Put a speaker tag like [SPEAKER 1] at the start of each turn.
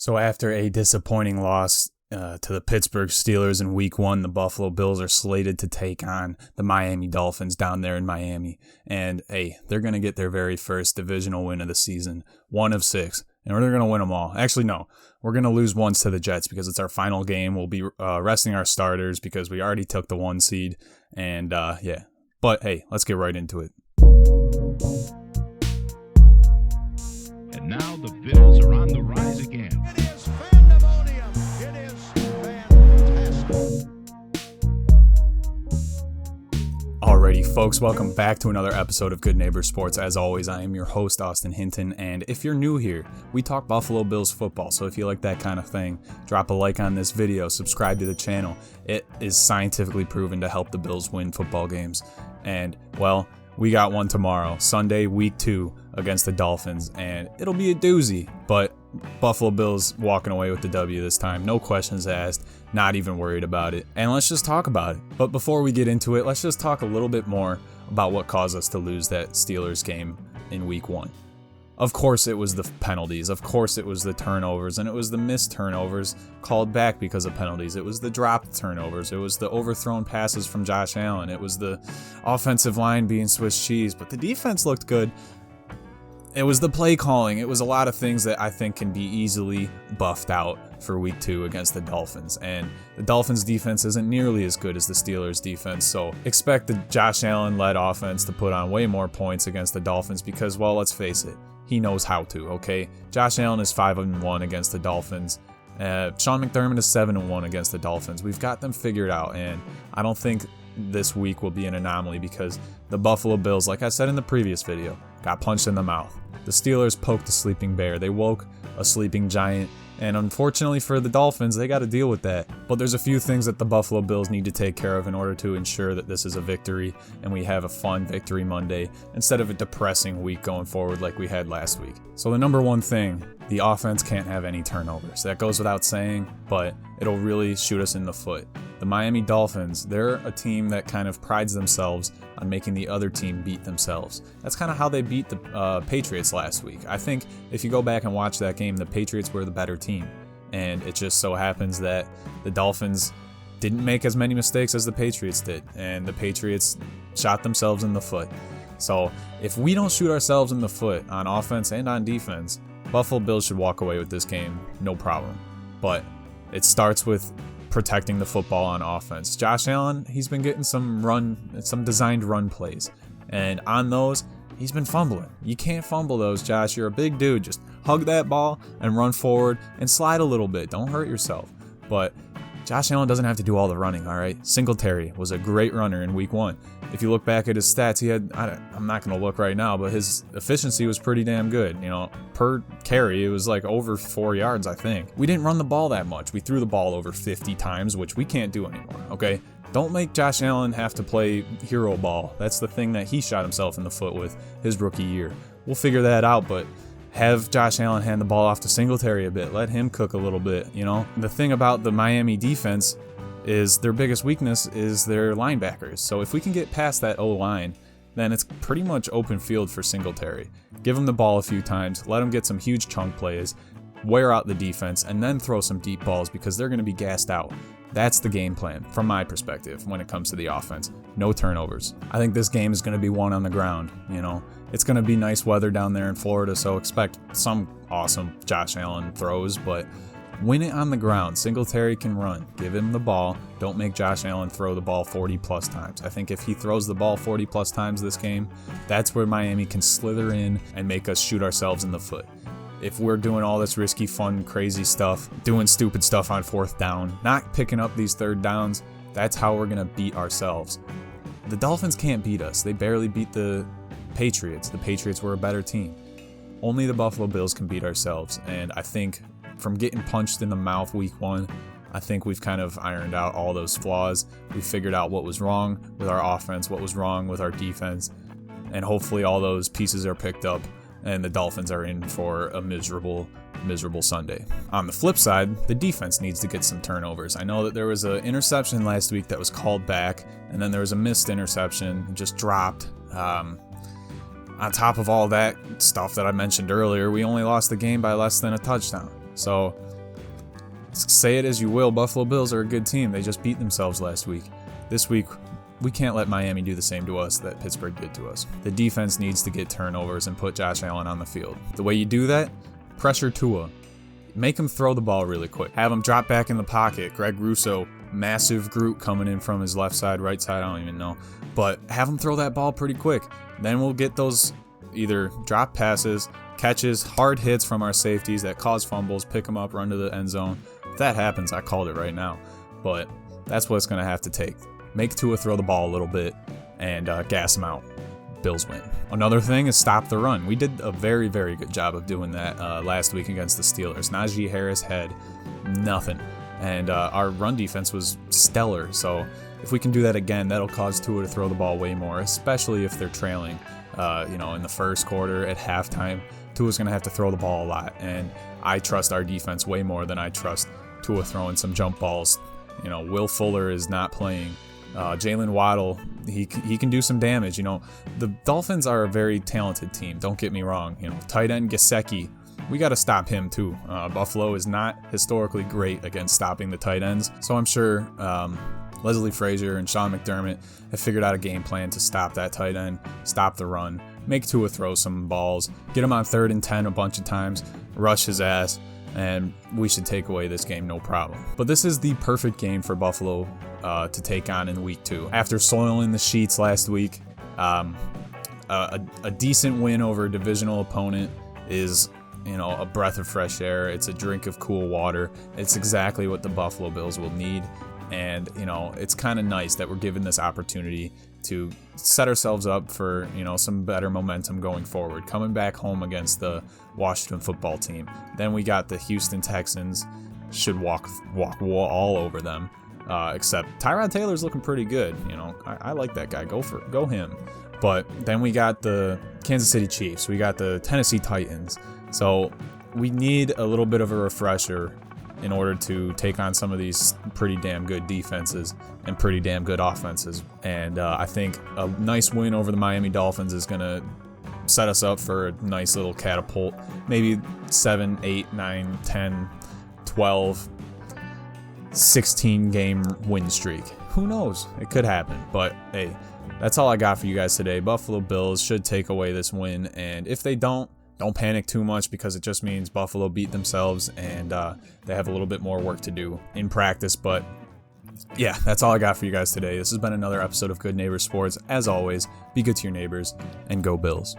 [SPEAKER 1] So after a disappointing loss to the Pittsburgh Steelers in Week 1, the Buffalo Bills are slated to take on the Miami Dolphins down there in Miami. And, hey, they're going to get their very first divisional win of the season, 1 of 6. And they're going to win them all. Actually, no. We're going to lose once to the Jets because it's our final game. We'll be resting our starters because we already took the 1 seed. And, yeah. But, hey, let's get right into it.
[SPEAKER 2] And now the Bills are on the rise again.
[SPEAKER 3] It is pandemonium. It is fantastic.
[SPEAKER 1] Alrighty, folks, welcome back to another episode of Good Neighbor Sports. As always, I am your host, Austin Hinton, and if you're new here, we talk Buffalo Bills football, so if you like that kind of thing, drop a like on this video, subscribe to the channel. It is scientifically proven to help the Bills win football games, and, well, we got one tomorrow, Sunday, Week 2, against the Dolphins, and it'll be a doozy, but Buffalo Bills walking away with the W this time. No questions asked, not even worried about it. And let's just talk about it. But before we get into it, let's just talk a little bit more about what caused us to lose that Steelers game in Week 1. Of course it was the penalties, of course it was the turnovers, and it was the missed turnovers called back because of penalties. It was the dropped turnovers, it was the overthrown passes from Josh Allen, it was the offensive line being Swiss cheese, but the defense looked good. It was the play calling, it was a lot of things that I think can be easily buffed out for Week 2 against the Dolphins, and the Dolphins defense isn't nearly as good as the Steelers defense, so expect the Josh Allen-led offense to put on way more points against the Dolphins because, well, let's face it, he knows how to, okay? Josh Allen is 5-1 against the Dolphins. Sean McDermott is 7-1 against the Dolphins. We've got them figured out, and I don't think this week will be an anomaly because the Buffalo Bills, like I said in the previous video, got punched in the mouth. The Steelers poked a sleeping bear. They woke a sleeping giant, and unfortunately for the Dolphins, they got to deal with that. But there's a few things that the Buffalo Bills need to take care of in order to ensure that this is a victory and we have a fun Victory Monday instead of a depressing week going forward like we had last week. So the number one thing, the offense can't have any turnovers. That goes without saying, but it'll really shoot us in the foot. The Miami Dolphins, they're a team that kind of prides themselves on making the other team beat themselves. That's kind of how they beat the Patriots last week. I think if you go back and watch that game, the Patriots were the better team. And it just so happens that the Dolphins didn't make as many mistakes as the Patriots did. And the Patriots shot themselves in the foot. So if we don't shoot ourselves in the foot on offense and on defense, Buffalo Bills should walk away with this game, no problem. But it starts with protecting the football on offense. Josh Allen, he's been getting some designed run plays. And on those, he's been fumbling. You can't fumble those, Josh. You're a big dude. Just hug that ball and run forward and slide a little bit. Don't hurt yourself. But Josh Allen doesn't have to do all the running, all right? Singletary was a great runner in Week 1. If you look back at his stats, he had, I'm not going to look right now, but his efficiency was pretty damn good. You know, per carry, it was like over 4 yards, I think. We didn't run the ball that much. We threw the ball over 50 times, which we can't do anymore, okay? Don't make Josh Allen have to play hero ball. That's the thing that he shot himself in the foot with his rookie year. We'll figure that out, but have Josh Allen hand the ball off to Singletary a bit. Let him cook a little bit, you know? The thing about the Miami defense is their biggest weakness is their linebackers. So if we can get past that O-line, then it's pretty much open field for Singletary. Give him the ball a few times, let him get some huge chunk plays, wear out the defense, and then throw some deep balls because they're going to be gassed out. That's the game plan, from my perspective, when it comes to the offense. No turnovers. I think this game is going to be won on the ground, you know. It's going to be nice weather down there in Florida, so expect some awesome Josh Allen throws, but win it on the ground. Singletary can run. Give him the ball. Don't make Josh Allen throw the ball 40-plus times. I think if he throws the ball 40-plus times this game, that's where Miami can slither in and make us shoot ourselves in the foot. If we're doing all this risky, fun, crazy stuff, doing stupid stuff on 4th down, not picking up these 3rd downs, that's how we're going to beat ourselves. The Dolphins can't beat us. They barely beat the Patriots. The Patriots were a better team. Only the Buffalo Bills can beat ourselves, and I think from getting punched in the mouth Week 1, I think we've kind of ironed out all those flaws. We figured out what was wrong with our offense, what was wrong with our defense, and hopefully all those pieces are picked up and the Dolphins are in for a miserable Sunday. On the flip side, the defense needs to get some turnovers. I know that there was an interception last week that was called back, and then there was a missed interception, just dropped. On top of all that stuff that I mentioned earlier, we only lost the game by less than a touchdown. So say it as you will, Buffalo Bills are a good team. They just beat themselves last week. This week, we can't let Miami do the same to us that Pittsburgh did to us. The defense needs to get turnovers and put Josh Allen on the field. The way you do that, pressure Tua. Make him throw the ball really quick. Have him drop back in the pocket. Greg Rousseau, massive Groot coming in from his left side, right side, I don't even know. But have him throw that ball pretty quick. Then we'll get those either drop passes, catches, hard hits from our safeties that cause fumbles, pick them up, run to the end zone. If that happens, I called it right now. But that's what it's going to have to take. Make Tua throw the ball a little bit and gas him out. Bills win. Another thing is stop the run. We did a very, very good job of doing that last week against the Steelers. Najee Harris had nothing. And our run defense was stellar. So if we can do that again, that'll cause Tua to throw the ball way more, especially if they're trailing. In the first quarter at halftime, Tua's going to have to throw the ball a lot. And I trust our defense way more than I trust Tua throwing some jump balls. Will Fuller is not playing. Jalen Waddle, he can do some damage. The Dolphins are a very talented team. Don't get me wrong. Tight end Gesicki, we got to stop him too. Buffalo is not historically great against stopping the tight ends. So I'm sure Leslie Frazier and Sean McDermott have figured out a game plan to stop that tight end, stop the run, make Tua throw some balls, get him on 3rd and 10 a bunch of times, rush his ass, and we should take away this game no problem. But this is the perfect game for Buffalo to take on in week 2. After soiling the sheets last week, a decent win over a divisional opponent is a breath of fresh air. It's a drink of cool water. It's exactly what the Buffalo Bills will need. And, it's kind of nice that we're given this opportunity to set ourselves up for, some better momentum going forward. Coming back home against the Washington football team. Then we got the Houston Texans. Should walk all over them. Except Tyrod Taylor's looking pretty good. I like that guy. Go him. But then we got the Kansas City Chiefs. We got the Tennessee Titans. So we need a little bit of a refresher in order to take on some of these pretty damn good defenses and pretty damn good offenses. And I think a nice win over the Miami Dolphins is going to set us up for a nice little catapult. Maybe 7, 8, 9, 10, 12, 16 game win streak. Who knows? It could happen. But hey, that's all I got for you guys today. Buffalo Bills should take away this win. And if they don't panic too much, because it just means Buffalo beat themselves and they have a little bit more work to do in practice. But yeah, that's all I got for you guys today. This has been another episode of Good Neighbor Sports. As always, be good to your neighbors and go Bills.